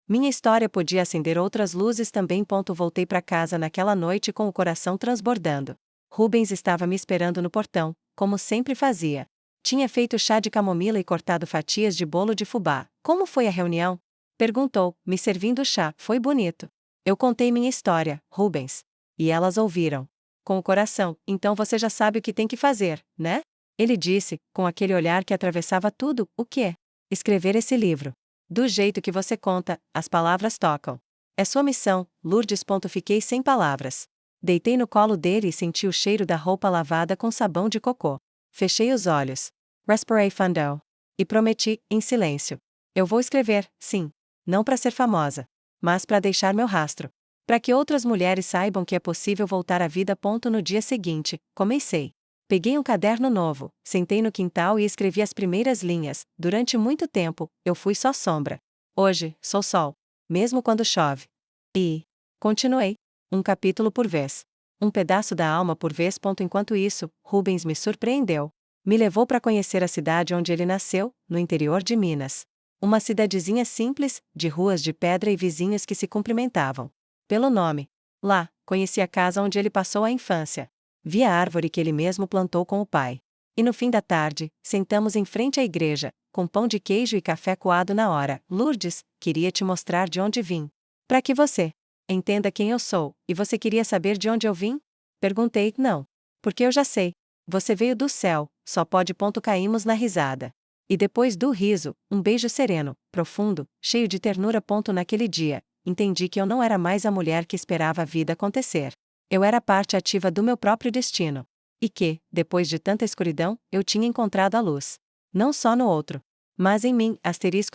Minha história podia acender outras luzes também. Voltei para casa naquela noite com o coração transbordando. Rubens estava me esperando no portão, como sempre fazia. Tinha feito chá de camomila e cortado fatias de bolo de fubá. "Como foi a reunião?" perguntou, me servindo chá. "Foi bonito." Eu contei minha história, Rubens. E elas ouviram. Com o coração: "Então você já sabe o que tem que fazer, né?" Ele disse, com aquele olhar que atravessava tudo: "O quê?" "Escrever esse livro. Do jeito que você conta, as palavras tocam. É sua missão, Lourdes." Fiquei sem palavras. Deitei no colo dele e senti o cheiro da roupa lavada com sabão de cocô. Fechei os olhos. Respirei fundo. E prometi, em silêncio: "Eu vou escrever, sim. Não para ser famosa. Mas para deixar meu rastro. Para que outras mulheres saibam que é possível voltar à vida." No dia seguinte, comecei. Peguei um caderno novo, sentei no quintal e escrevi as primeiras linhas. Durante muito tempo, eu fui só sombra. Hoje, sou sol. Mesmo quando chove. E continuei. Um capítulo por vez. Um pedaço da alma por vez. Enquanto isso, Rubens me surpreendeu. Me levou para conhecer a cidade onde ele nasceu, no interior de Minas. Uma cidadezinha simples, de ruas de pedra e vizinhos que se cumprimentavam pelo nome. Lá, conheci a casa onde ele passou a infância. Vi a árvore que ele mesmo plantou com o pai. E no fim da tarde, sentamos em frente à igreja, com pão de queijo e café coado na hora. "Lourdes, queria te mostrar de onde vim. Para que você entenda quem eu sou." "E você queria saber de onde eu vim?" perguntei. "Não. Porque eu já sei. Você veio do céu, só pode." Caímos na risada. E depois do riso, um beijo sereno, profundo, cheio de ternura. Naquele dia, entendi que eu não era mais a mulher que esperava a vida acontecer. Eu era parte ativa do meu próprio destino. E que, depois de tanta escuridão, eu tinha encontrado a luz. Não só no outro, mas em mim.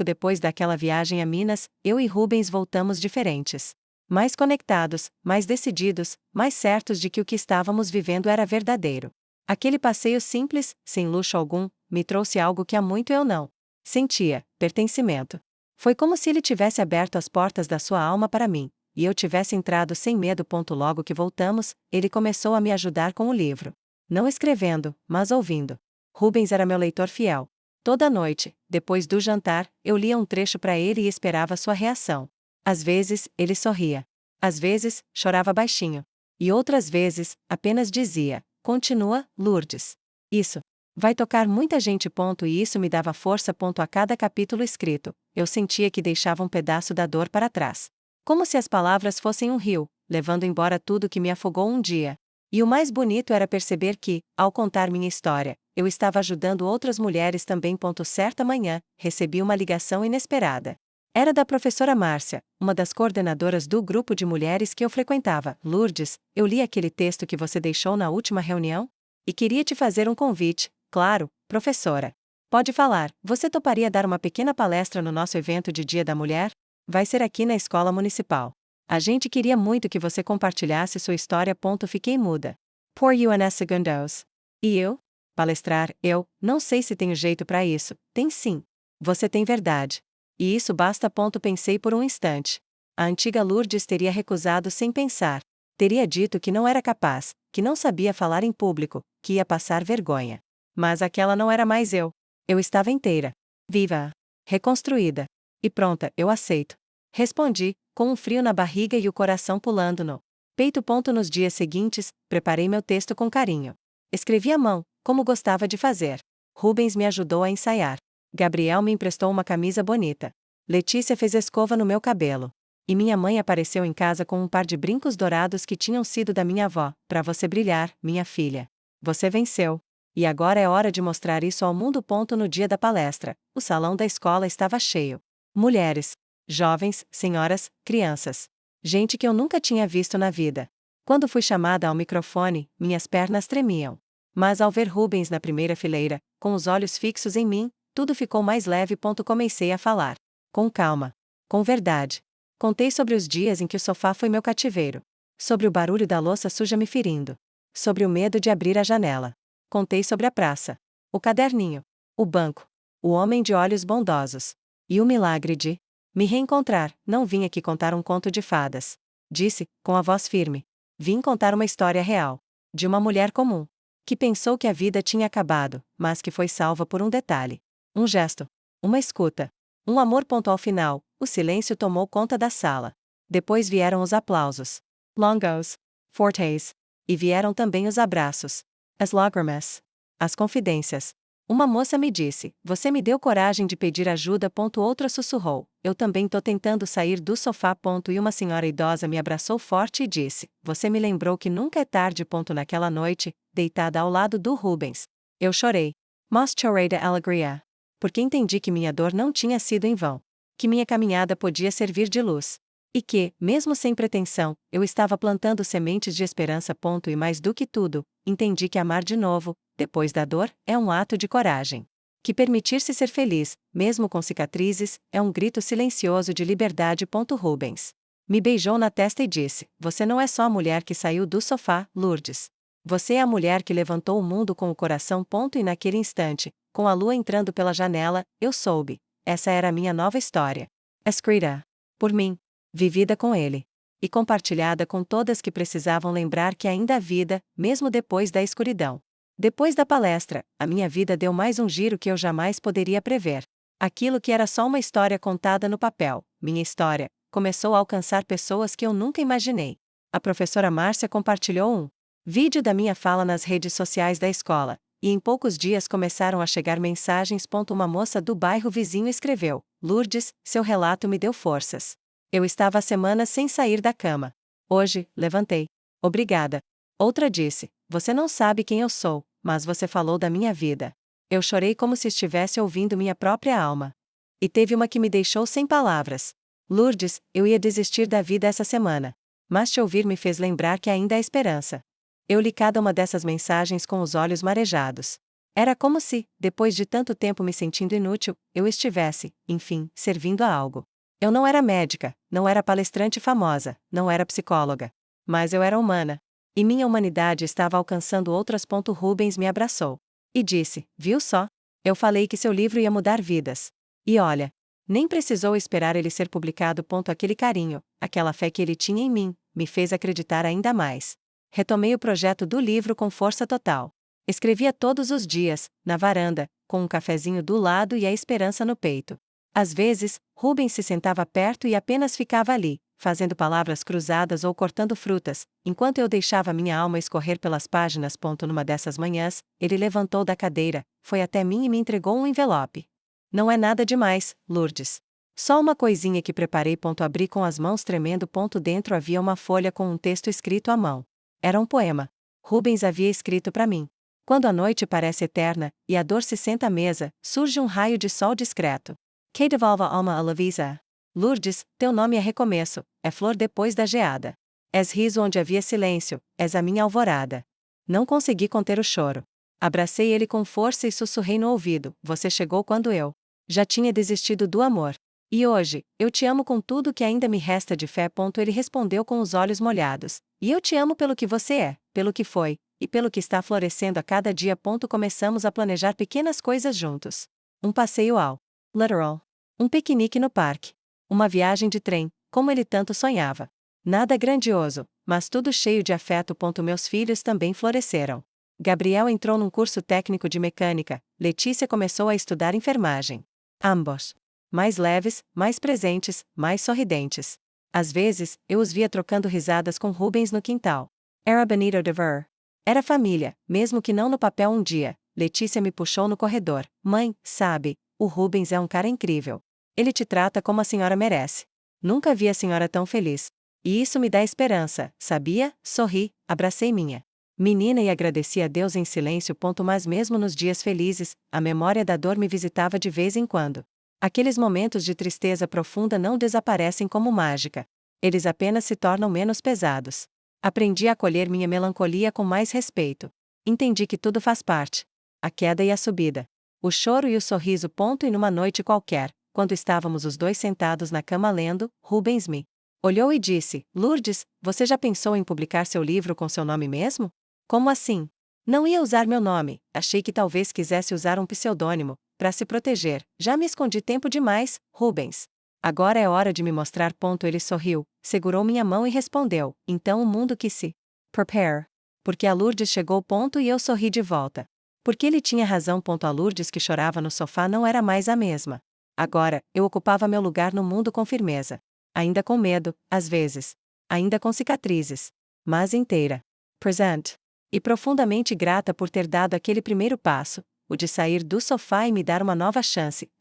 Depois daquela viagem a Minas, eu e Rubens voltamos diferentes. Mais conectados, mais decididos, mais certos de que o que estávamos vivendo era verdadeiro. Aquele passeio simples, sem luxo algum, me trouxe algo que há muito eu não sentia: pertencimento. Foi como se ele tivesse aberto as portas da sua alma para mim, e eu tivesse entrado sem medo. Logo que voltamos, ele começou a me ajudar com o livro. Não escrevendo, mas ouvindo. Rubens era meu leitor fiel. Toda noite, depois do jantar, eu lia um trecho para ele e esperava sua reação. Às vezes, ele sorria. Às vezes, chorava baixinho. E outras vezes, apenas dizia: "Continua, Lourdes. Isso vai tocar muita gente." E isso me dava força. A cada capítulo escrito, eu sentia que deixava um pedaço da dor para trás. Como se as palavras fossem um rio, levando embora tudo que me afogou um dia. E o mais bonito era perceber que, ao contar minha história, eu estava ajudando outras mulheres também. Certa manhã, recebi uma ligação inesperada. Era da professora Márcia, uma das coordenadoras do grupo de mulheres que eu frequentava. "Lourdes, eu li aquele texto que você deixou na última reunião e queria te fazer um convite." "Claro, professora. Pode falar. Você toparia dar uma pequena palestra no nosso evento de Dia da Mulher? Vai ser aqui na Escola Municipal." A gente queria muito que você compartilhasse sua história. Fiquei muda. Por uns segundos. E eu? Palestrar, eu não sei se tenho jeito para isso. Tem sim. Você tem verdade. E isso basta. Pensei por um instante. A antiga Lourdes teria recusado sem pensar. Teria dito que não era capaz, que não sabia falar em público, que ia passar vergonha. Mas aquela não era mais eu. Eu estava inteira. Viva. Reconstruída. E pronta, eu aceito. Respondi, com um frio na barriga e o coração pulando no peito. Nos dias seguintes, preparei meu texto com carinho. Escrevi à mão, como gostava de fazer. Rubens me ajudou a ensaiar. Gabriel me emprestou uma camisa bonita. Letícia fez escova no meu cabelo. E minha mãe apareceu em casa com um par de brincos dourados que tinham sido da minha avó. Para você brilhar, minha filha. Você venceu. E agora é hora de mostrar isso ao mundo. No dia da palestra, o salão da escola estava cheio. Mulheres, jovens, senhoras, crianças. Gente que eu nunca tinha visto na vida. Quando fui chamada ao microfone, minhas pernas tremiam. Mas ao ver Rubens na primeira fileira, com os olhos fixos em mim, tudo ficou mais leve. Comecei a falar. Com calma. Com verdade. Contei sobre os dias em que o sofá foi meu cativeiro. Sobre o barulho da louça suja me ferindo. Sobre o medo de abrir a janela. Contei sobre a praça. O caderninho. O banco. O homem de olhos bondosos. E o milagre de me reencontrar. Não vim aqui contar um conto de fadas. Disse, com a voz firme. Vim contar uma história real. De uma mulher comum. Que pensou que a vida tinha acabado, mas que foi salva por um detalhe. Um gesto. Uma escuta. Um amor. Ao final, o silêncio tomou conta da sala. Depois vieram os aplausos. Longos. Fortes. E vieram também os abraços. As lágrimas. As confidências. Uma moça me disse, você me deu coragem de pedir ajuda. Outra sussurrou, eu também tô tentando sair do sofá. E uma senhora idosa me abraçou forte e disse, você me lembrou que nunca é tarde. Naquela noite, deitada ao lado do Rubens. Eu chorei. Mas chorei de alegria. Porque entendi que minha dor não tinha sido em vão. Que minha caminhada podia servir de luz. E que, mesmo sem pretensão, eu estava plantando sementes de esperança. E mais do que tudo, entendi que amar de novo, depois da dor, é um ato de coragem. Que permitir-se ser feliz, mesmo com cicatrizes, é um grito silencioso de liberdade. Rubens me beijou na testa e disse, você não é só a mulher que saiu do sofá, Lourdes. Você é a mulher que levantou o mundo com o coração. E naquele instante, com a lua entrando pela janela, eu soube. Essa era a minha nova história. Escrita por mim. Vivida com ele. E compartilhada com todas que precisavam lembrar que ainda há vida, mesmo depois da escuridão. Depois da palestra, a minha vida deu mais um giro que eu jamais poderia prever. Aquilo que era só uma história contada no papel, minha história, começou a alcançar pessoas que eu nunca imaginei. A professora Márcia compartilhou um vídeo da minha fala nas redes sociais da escola, e em poucos dias começaram a chegar mensagens. Uma moça do bairro vizinho escreveu, Lourdes, seu relato me deu forças. Eu estava há semanas sem sair da cama. Hoje, levantei. Obrigada. Outra disse, você não sabe quem eu sou, mas você falou da minha vida. Eu chorei como se estivesse ouvindo minha própria alma. E teve uma que me deixou sem palavras. Lourdes, eu ia desistir da vida essa semana. Mas te ouvir me fez lembrar que ainda há esperança. Eu li cada uma dessas mensagens com os olhos marejados. Era como se, depois de tanto tempo me sentindo inútil, eu estivesse, enfim, servindo a algo. Eu não era médica, não era palestrante famosa, não era psicóloga. Mas eu era humana. E minha humanidade estava alcançando outras. Rubens me abraçou. E disse, viu só? Eu falei que seu livro ia mudar vidas. E olha, nem precisou esperar ele ser publicado. Aquele carinho, aquela fé que ele tinha em mim, me fez acreditar ainda mais. Retomei o projeto do livro com força total. Escrevia todos os dias, na varanda, com um cafezinho do lado e a esperança no peito. Às vezes, Rubens se sentava perto e apenas ficava ali, fazendo palavras cruzadas ou cortando frutas, enquanto eu deixava minha alma escorrer pelas páginas. Numa dessas manhãs, ele levantou da cadeira, foi até mim e me entregou um envelope. Não é nada demais, Lourdes. Só uma coisinha que preparei. Abri com as mãos tremendo. Dentro havia uma folha com um texto escrito à mão. Era um poema. Rubens havia escrito para mim. Quando a noite parece eterna, e a dor se senta à mesa, surge um raio de sol discreto. Que devolva alma a Lavisa. Lourdes, teu nome é recomeço, é flor depois da geada. És riso onde havia silêncio, és a minha alvorada. Não consegui conter o choro. Abracei ele com força e sussurrei no ouvido, você chegou quando eu já tinha desistido do amor. E hoje, eu te amo com tudo que ainda me resta de fé. Ele respondeu com os olhos molhados. E eu te amo pelo que você é, pelo que foi, e pelo que está florescendo a cada dia. Começamos a planejar pequenas coisas juntos. Um passeio ao Literal. Um piquenique no parque. Uma viagem de trem, como ele tanto sonhava. Nada grandioso, mas tudo cheio de afeto. Meus filhos também floresceram. Gabriel entrou num curso técnico de mecânica, Letícia começou a estudar enfermagem. Ambos mais leves, mais presentes, mais sorridentes. Às vezes, eu os via trocando risadas com Rubens no quintal. Era bonito de ver. Era família, mesmo que não no papel. Um dia, Letícia me puxou no corredor. Mãe, sabe, o Rubens é um cara incrível. Ele te trata como a senhora merece. Nunca vi a senhora tão feliz. E isso me dá esperança, sabia? Sorri, abracei minha menina e agradeci a Deus em silêncio. Mas mesmo nos dias felizes, a memória da dor me visitava de vez em quando. Aqueles momentos de tristeza profunda não desaparecem como mágica. Eles apenas se tornam menos pesados. Aprendi a acolher minha melancolia com mais respeito. Entendi que tudo faz parte. A queda e a subida. O choro e o sorriso. E numa noite qualquer, quando estávamos os dois sentados na cama lendo, Rubens me olhou e disse: Lourdes, você já pensou em publicar seu livro com seu nome mesmo? Como assim? Não ia usar meu nome, achei que talvez quisesse usar um pseudônimo, para se proteger. Já me escondi tempo demais, Rubens. Agora é hora de me mostrar. Ele sorriu, segurou minha mão e respondeu: então o mundo que se prepare. Porque a Lourdes chegou. E eu sorri de volta. Porque ele tinha razão. A Lourdes que chorava no sofá não era mais a mesma. Agora, eu ocupava meu lugar no mundo com firmeza. Ainda com medo, às vezes. Ainda com cicatrizes. Mas inteira. Present. E profundamente grata por ter dado aquele primeiro passo, o de sair do sofá e me dar uma nova chance.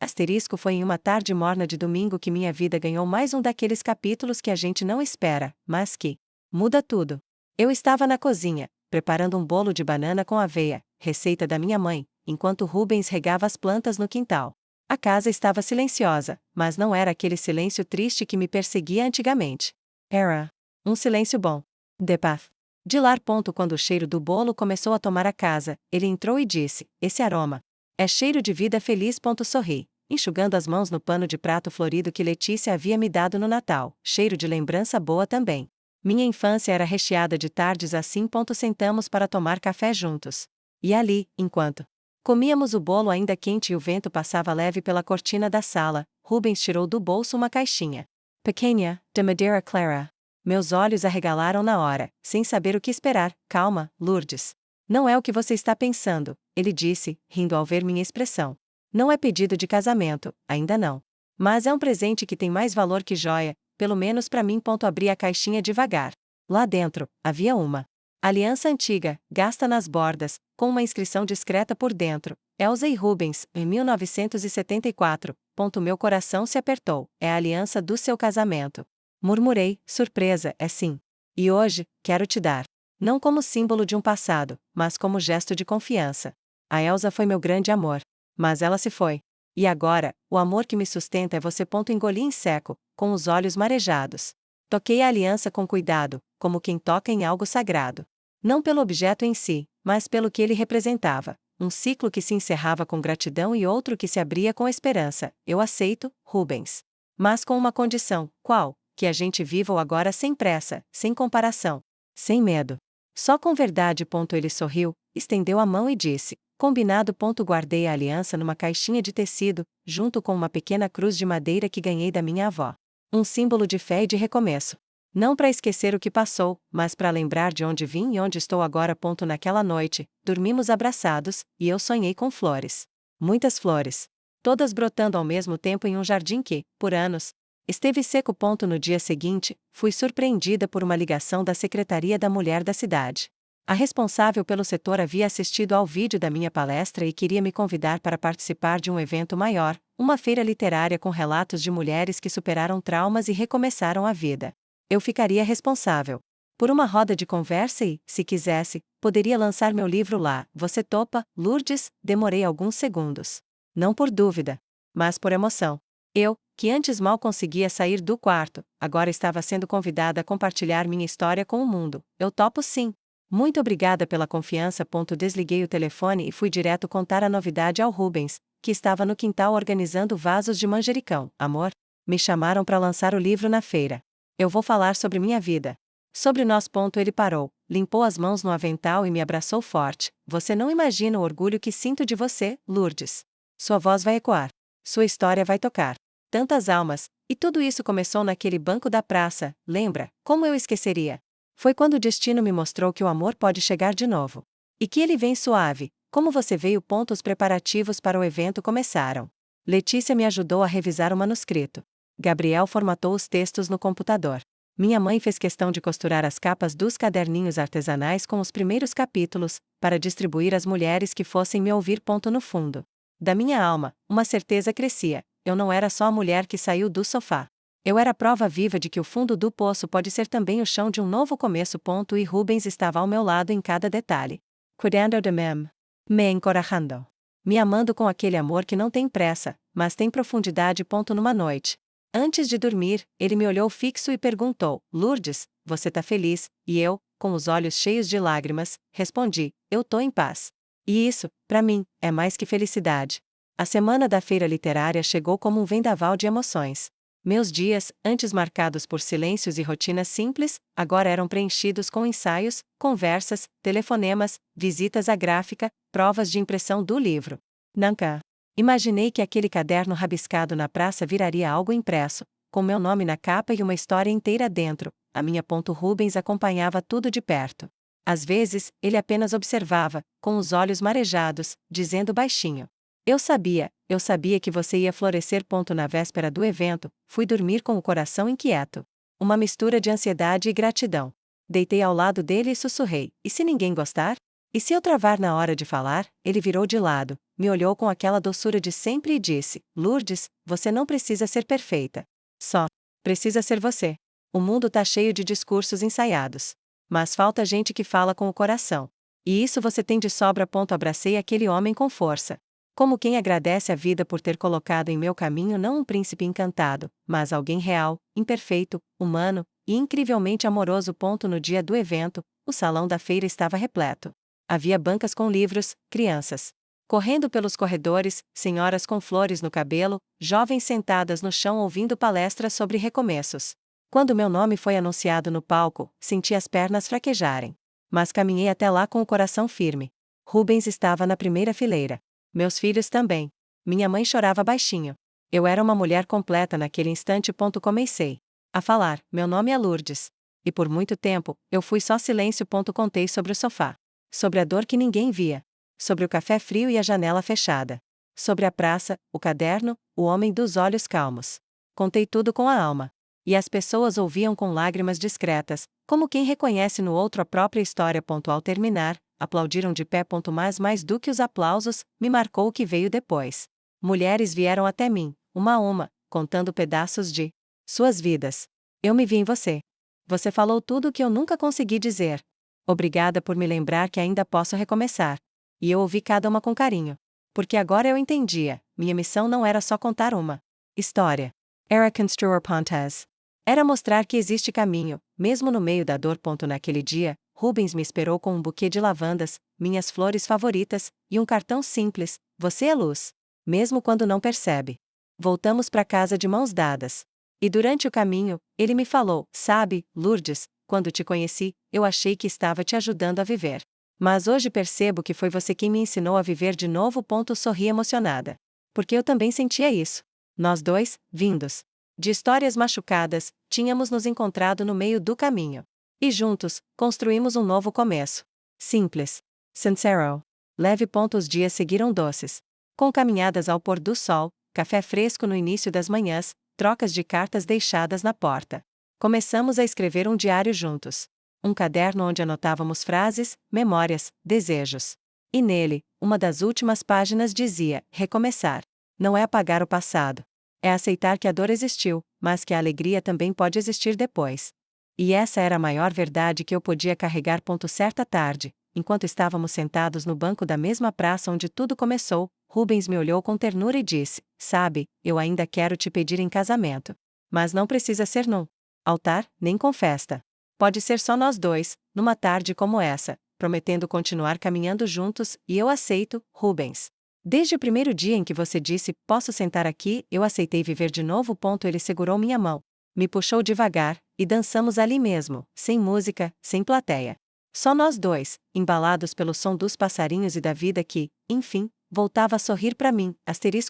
Foi em uma tarde morna de domingo que minha vida ganhou mais um daqueles capítulos que a gente não espera, mas que muda tudo. Eu estava na cozinha, preparando um bolo de banana com aveia, receita da minha mãe, enquanto Rubens regava as plantas no quintal. A casa estava silenciosa, mas não era aquele silêncio triste que me perseguia antigamente. Era um silêncio bom. De paz. De lar. Quando o cheiro do bolo começou a tomar a casa, ele entrou e disse: esse aroma é cheiro de vida feliz. Sorri, enxugando as mãos no pano de prato florido que Letícia havia me dado no Natal, cheiro de lembrança boa também. Minha infância era recheada de tardes assim. Sentamos para tomar café juntos. E ali, enquanto comíamos o bolo ainda quente e o vento passava leve pela cortina da sala, Rubens tirou do bolso uma caixinha pequena, de madeira clara. Meus olhos arregalaram na hora, sem saber o que esperar. Calma, Lourdes. Não é o que você está pensando, ele disse, rindo ao ver minha expressão. Não é pedido de casamento, ainda não. Mas é um presente que tem mais valor que joia, pelo menos para mim. Abri a caixinha devagar. Lá dentro, havia uma aliança antiga, gasta nas bordas, com uma inscrição discreta por dentro. Elza e Rubens, em 1974. Meu coração se apertou. É a aliança do seu casamento. Murmurei, surpresa, é sim. E hoje, quero te dar. Não como símbolo de um passado, mas como gesto de confiança. A Elsa foi meu grande amor. Mas ela se foi. E agora, o amor que me sustenta é você. Engoli em seco, com os olhos marejados. Toquei a aliança com cuidado, como quem toca em algo sagrado. Não pelo objeto em si, mas pelo que ele representava. Um ciclo que se encerrava com gratidão e outro que se abria com esperança. Eu aceito, Rubens. Mas com uma condição. Qual? Que a gente viva o agora sem pressa, sem comparação, sem medo. Só com verdade. Ele sorriu, estendeu a mão e disse: combinado. Guardei a aliança numa caixinha de tecido, junto com uma pequena cruz de madeira que ganhei da minha avó. Um símbolo de fé e de recomeço. Não para esquecer o que passou, mas para lembrar de onde vim e onde estou agora. Naquela noite, dormimos abraçados, e eu sonhei com flores. Muitas flores. Todas brotando ao mesmo tempo em um jardim que, por anos, esteve seco. No dia seguinte, fui surpreendida por uma ligação da Secretaria da Mulher da cidade. A responsável pelo setor havia assistido ao vídeo da minha palestra e queria me convidar para participar de um evento maior, uma feira literária com relatos de mulheres que superaram traumas e recomeçaram a vida. Eu ficaria responsável por uma roda de conversa e, se quisesse, poderia lançar meu livro lá. Você topa, Lourdes? Demorei alguns segundos. Não por dúvida, mas por emoção. Eu, que antes mal conseguia sair do quarto, agora estava sendo convidada a compartilhar minha história com o mundo. Eu topo sim. Muito obrigada pela confiança. Desliguei o telefone e fui direto contar a novidade ao Rubens, que estava no quintal organizando vasos de manjericão. Amor, Me chamaram para lançar o livro na feira. Eu vou falar sobre minha vida. Sobre nós. Ele parou, limpou as mãos no avental e me abraçou forte. Você não imagina o orgulho que sinto de você, Lourdes. Sua voz vai ecoar. Sua história vai tocar tantas almas, e tudo isso começou naquele banco da praça, lembra? Como eu esqueceria? Foi quando o destino me mostrou que o amor pode chegar de novo. E que ele vem suave, como você veio. Os preparativos para o evento começaram. Letícia me ajudou a revisar o manuscrito. Gabriel formatou os textos no computador. Minha mãe fez questão de costurar as capas dos caderninhos artesanais com os primeiros capítulos, para distribuir às mulheres que fossem me ouvir. No fundo da minha alma, uma certeza crescia: eu não era só a mulher que saiu do sofá. Eu era a prova viva de que o fundo do poço pode ser também o chão de um novo começo. E Rubens estava ao meu lado em cada detalhe. Cuidando de mim. Me encorajando. Me amando com aquele amor que não tem pressa, mas tem profundidade. Numa noite, antes de dormir, ele me olhou fixo e perguntou: Lourdes, você tá feliz? E eu, com os olhos cheios de lágrimas, respondi: eu tô em paz. E isso, para mim, é mais que felicidade. A semana da feira literária chegou como um vendaval de emoções. Meus dias, antes marcados por silêncios e rotinas simples, agora eram preenchidos com ensaios, conversas, telefonemas, visitas à gráfica, provas de impressão do livro. Nunca imaginei que aquele caderno rabiscado na praça viraria algo impresso, com meu nome na capa e uma história inteira dentro. A minha. Rubens acompanhava tudo de perto. Às vezes, ele apenas observava, com os olhos marejados, dizendo baixinho: eu sabia que você ia florescer. Na véspera do evento, fui dormir com o coração inquieto. Uma mistura de ansiedade e gratidão. Deitei ao lado dele e sussurrei: e se ninguém gostar? E se eu travar na hora de falar? Ele virou de lado, me olhou com aquela doçura de sempre e disse: Lourdes, você não precisa ser perfeita. Só precisa ser você. O mundo tá cheio de discursos ensaiados. Mas falta gente que fala com o coração. E isso você tem de sobra. Abracei aquele homem com força. Como quem agradece a vida por ter colocado em meu caminho não um príncipe encantado, mas alguém real, imperfeito, humano e incrivelmente amoroso. No dia do evento, o salão da feira estava repleto. Havia bancas com livros, crianças correndo pelos corredores, senhoras com flores no cabelo, jovens sentadas no chão ouvindo palestras sobre recomeços. Quando meu nome foi anunciado no palco, senti as pernas fraquejarem. Mas caminhei até lá com o coração firme. Rubens estava na primeira fileira. Meus filhos também. Minha mãe chorava baixinho. Eu era uma mulher completa naquele instante. Comecei a falar: meu nome é Lourdes. E por muito tempo, eu fui só silêncio. Contei sobre o sofá. Sobre a dor que ninguém via. Sobre o café frio e a janela fechada. Sobre a praça, o caderno, o homem dos olhos calmos. Contei tudo com a alma. E as pessoas ouviam com lágrimas discretas, como quem reconhece no outro a própria história. Ao terminar, aplaudiram de pé. Mas mais do que os aplausos, me marcou o que veio depois. Mulheres vieram até mim, uma a uma, contando pedaços de suas vidas. Eu me vi em você. Você falou tudo o que eu nunca consegui dizer. Obrigada por me lembrar que ainda posso recomeçar. E eu ouvi cada uma com carinho. Porque agora eu entendia, minha missão não era só contar uma história. Era construir pontes. Era mostrar que existe caminho, mesmo no meio da dor. Naquele dia, Rubens me esperou com um buquê de lavandas, minhas flores favoritas, e um cartão simples: você é luz. Mesmo quando não percebe. Voltamos para casa de mãos dadas. E durante o caminho, ele me falou: sabe, Lourdes, quando te conheci, eu achei que estava te ajudando a viver. Mas hoje percebo que foi você quem me ensinou a viver de novo. Sorri emocionada. Porque eu também sentia isso. Nós dois, vindos de histórias machucadas, tínhamos nos encontrado no meio do caminho. E juntos, construímos um novo começo. Simples. Sincero. Leve. Os dias seguiram doces. Com caminhadas ao pôr do sol, café fresco no início das manhãs, trocas de cartas deixadas na porta. Começamos a escrever um diário juntos. Um caderno onde anotávamos frases, memórias, desejos. E nele, uma das últimas páginas dizia: recomeçar. Não é apagar o passado. É aceitar que a dor existiu, mas que a alegria também pode existir depois. E essa era a maior verdade que eu podia carregar. Certa tarde, enquanto estávamos sentados no banco da mesma praça onde tudo começou, Rubens me olhou com ternura e disse: sabe, eu ainda quero te pedir em casamento. Mas não precisa ser num altar, nem com festa. Pode ser só nós dois, numa tarde como essa, prometendo continuar caminhando juntos, e eu aceito, Rubens. Desde o primeiro dia em que você disse, posso sentar aqui, eu aceitei viver de novo. Ele segurou minha mão, me puxou devagar, e dançamos ali mesmo, sem música, sem plateia. Só nós dois, embalados pelo som dos passarinhos e da vida que, enfim, voltava a sorrir para mim.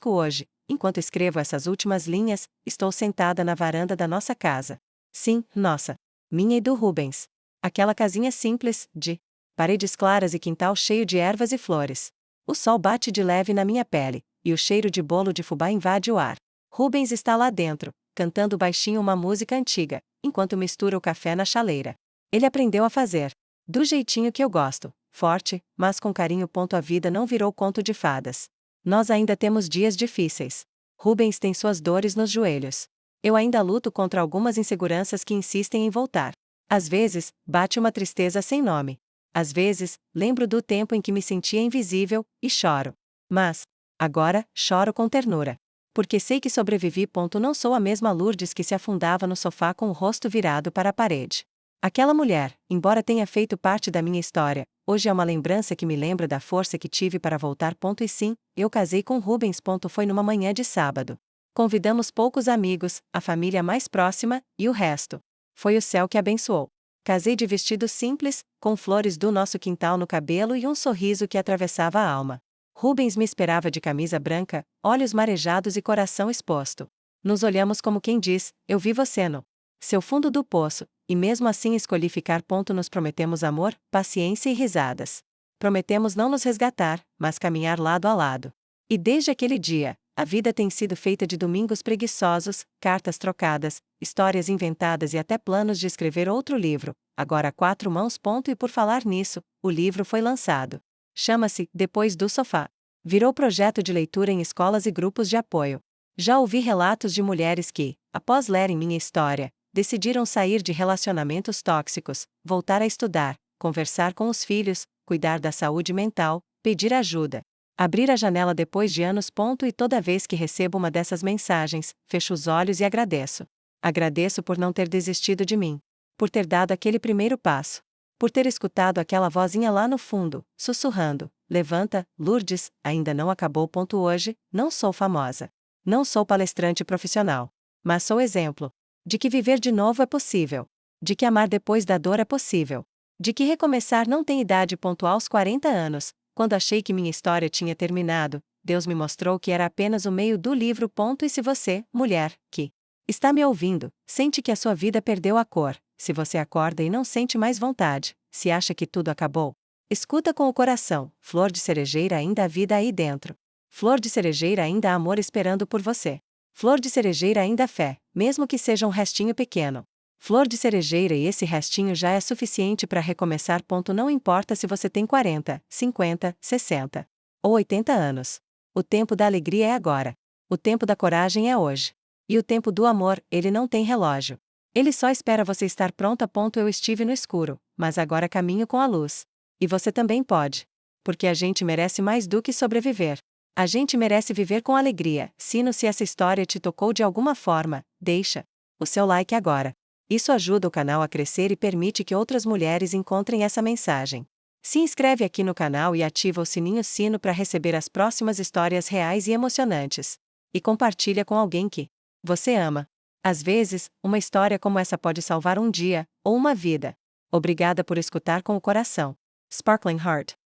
Hoje, enquanto escrevo essas últimas linhas, estou sentada na varanda da nossa casa. Sim, nossa. Minha e do Rubens. Aquela casinha simples, de paredes claras e quintal cheio de ervas e flores. O sol bate de leve na minha pele, e o cheiro de bolo de fubá invade o ar. Rubens está lá dentro, cantando baixinho uma música antiga, enquanto mistura o café na chaleira. Ele aprendeu a fazer do jeitinho que eu gosto, forte, mas com carinho. A vida não virou conto de fadas. Nós ainda temos dias difíceis. Rubens tem suas dores nos joelhos. Eu ainda luto contra algumas inseguranças que insistem em voltar. Às vezes, bate uma tristeza sem nome. Às vezes, lembro do tempo em que me sentia invisível, e choro. Mas, agora, choro com ternura. Porque sei que sobrevivi. Não sou a mesma Lourdes que se afundava no sofá com o rosto virado para a parede. Aquela mulher, embora tenha feito parte da minha história, hoje é uma lembrança que me lembra da força que tive para voltar. E sim, eu casei com Rubens. Foi numa manhã de sábado. Convidamos poucos amigos, a família mais próxima, e o resto foi o céu que abençoou. Casei de vestido simples, com flores do nosso quintal no cabelo e um sorriso que atravessava a alma. Rubens me esperava de camisa branca, olhos marejados e coração exposto. Nos olhamos como quem diz, eu vi você no seu fundo do poço, e mesmo assim escolhi ficar. Nos prometemos amor, paciência e risadas. Prometemos não nos resgatar, mas caminhar lado a lado. E desde aquele dia, a vida tem sido feita de domingos preguiçosos, cartas trocadas, histórias inventadas e até planos de escrever outro livro, agora a 4 mãos. E por falar nisso, o livro foi lançado. Chama-se Depois do Sofá. Virou projeto de leitura em escolas e grupos de apoio. Já ouvi relatos de mulheres que, após lerem minha história, decidiram sair de relacionamentos tóxicos, voltar a estudar, conversar com os filhos, cuidar da saúde mental, pedir ajuda. Abrir a janela depois de anos. E toda vez que recebo uma dessas mensagens, fecho os olhos e agradeço. Agradeço por não ter desistido de mim. Por ter dado aquele primeiro passo. Por ter escutado aquela vozinha lá no fundo, sussurrando: levanta, Lourdes, ainda não acabou. Hoje, não sou famosa. Não sou palestrante profissional. Mas sou exemplo de que viver de novo é possível. De que amar depois da dor é possível. De que recomeçar não tem idade. Aos 40 anos, quando achei que minha história tinha terminado, Deus me mostrou que era apenas o meio do livro. E se você, mulher, que está me ouvindo, sente que a sua vida perdeu a cor, se você acorda e não sente mais vontade, se acha que tudo acabou, escuta com o coração, flor de cerejeira, ainda há vida aí dentro. Flor de cerejeira, ainda há amor esperando por você. Flor de cerejeira, ainda há fé, mesmo que seja um restinho pequeno. Flor de cerejeira, e esse restinho já é suficiente para recomeçar. Não importa se você tem 40, 50, 60 ou 80 anos. O tempo da alegria é agora. O tempo da coragem é hoje. E o tempo do amor, ele não tem relógio. Ele só espera você estar pronta. Eu estive no escuro, mas agora caminho com a luz. E você também pode. Porque a gente merece mais do que sobreviver. A gente merece viver com alegria. Se essa história te tocou de alguma forma, deixa o seu like agora. Isso ajuda o canal a crescer e permite que outras mulheres encontrem essa mensagem. Se inscreve aqui no canal e ativa o sininho para receber as próximas histórias reais e emocionantes. E compartilha com alguém que você ama. Às vezes, uma história como essa pode salvar um dia, ou uma vida. Obrigada por escutar com o coração. Sparkling Heart.